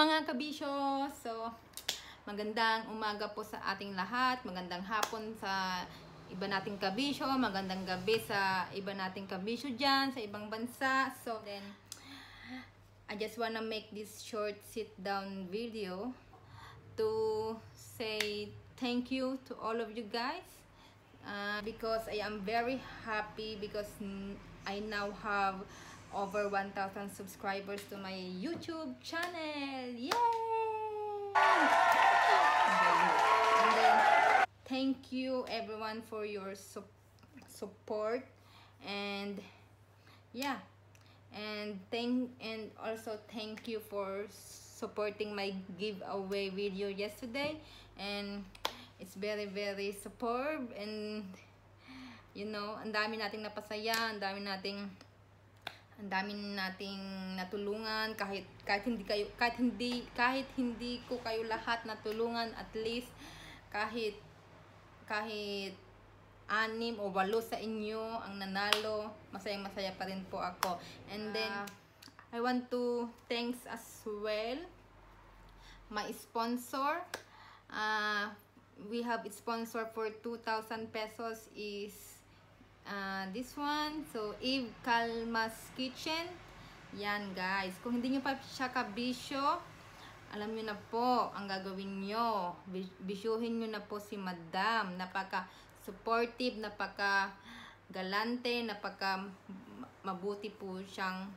mga kabisyo! So, magandang umaga po sa ating lahat. Magandang hapon sa iba nating kabisyo. Magandang gabi sa iba nating kabisyo dyan, sa ibang bansa. So, then, I just wanna make this short sit-down video to say thank you to all of you guys. Because I am very happy because I now have over 1,000 subscribers to my YouTube channel. Yay! And then, thank you everyone for your support, and yeah, and also thank you for supporting my giveaway video yesterday, and it's very superb, and you know, ang dami nating napasaya, ang dami nating natulungan, kahit hindi ko kayo lahat natulungan, at least kahit 6 o 8 sa inyo ang nanalo, masaya pa rin po ako. And then I want to thanks as well my sponsor. We have a sponsor for 2,000 pesos is this one. So, Eve Calmas Kitchen. Yan, guys. Kung hindi nyo pa siya kabisyo, alam nyo na po ang gagawin nyo. Bisyuhin nyo na po si Madam. Napaka-supportive, napaka-galante, napaka-mabuti po siyang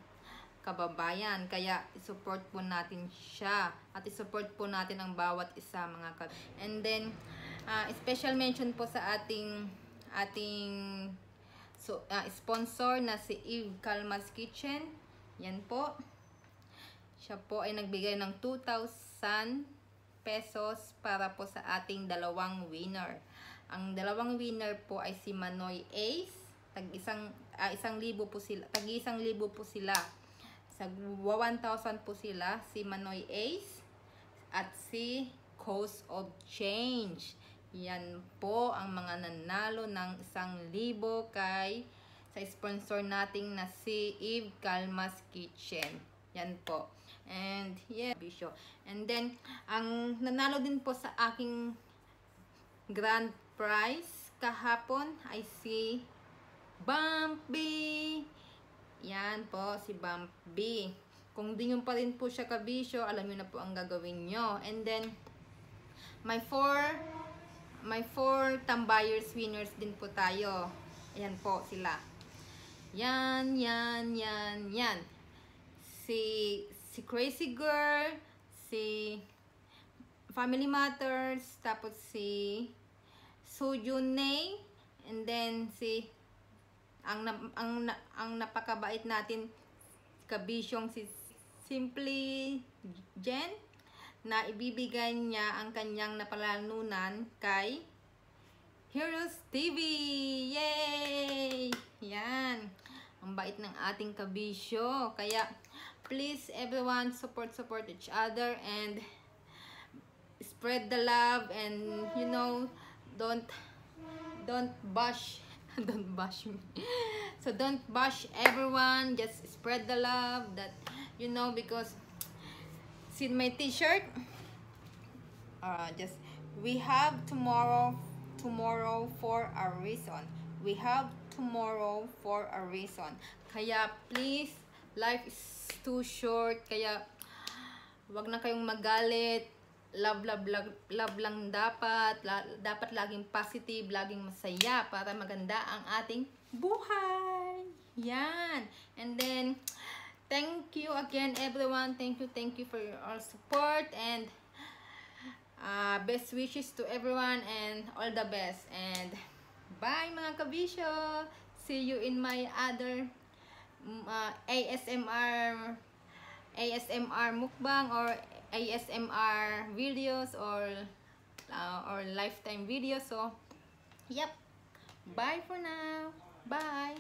kababayan. Kaya, isupport po natin siya. At isupport po natin ang bawat isa, mga kabisyo. And then, special mention po sa ating sponsor na si Eve Calmas Kitchen. Yan po. Siya po ay nagbigay ng 2,000 pesos para po sa ating dalawang winner. Ang dalawang winner po ay si Manoy Ace. Tag-1,000 po sila. Tag-1,000 po sila. Sa 1,000 po sila, si Manoy Ace at si Coast of Change. Yan po ang mga nanalo ng 1,000 sa sponsor nating na si Eve Calmas Kitchen. Yan po. And yeah, bisyo. And then, ang nanalo din po sa aking grand prize kahapon ay si Bumpy. Yan po, si Bumpy. Kung di nyo pa rin po siya kabisyo, alam nyo na po ang gagawin nyo. And then, my four tambayers winners din po tayo. Ayan po sila. Yan. Si Crazy Girl, si Family Matters, tapos si Sujunay, and then si ang napakabait natin kabisyong si Simply Jen, na ibibigay niya ang kanyang napalanunan kay Heroes TV. Yay! Yan. Ang bait ng ating kabisyo. Kaya, please everyone, support each other and spread the love, and you know, don't bash don't bash me. So don't bash everyone, just spread the love, that you know, because see my t-shirt, just we have tomorrow for a reason. We have tomorrow for a reason. Kaya please, life is too short, kaya wag na kayong magalit. Love lang dapat laging positive, laging masaya para maganda ang ating buhay. Yan. And then, thank you again everyone. Thank you for your all support, and best wishes to everyone, and all the best. And bye mga kabisyo. See you in my other ASMR mukbang or ASMR videos or lifetime videos. So, yep. Bye for now. Bye.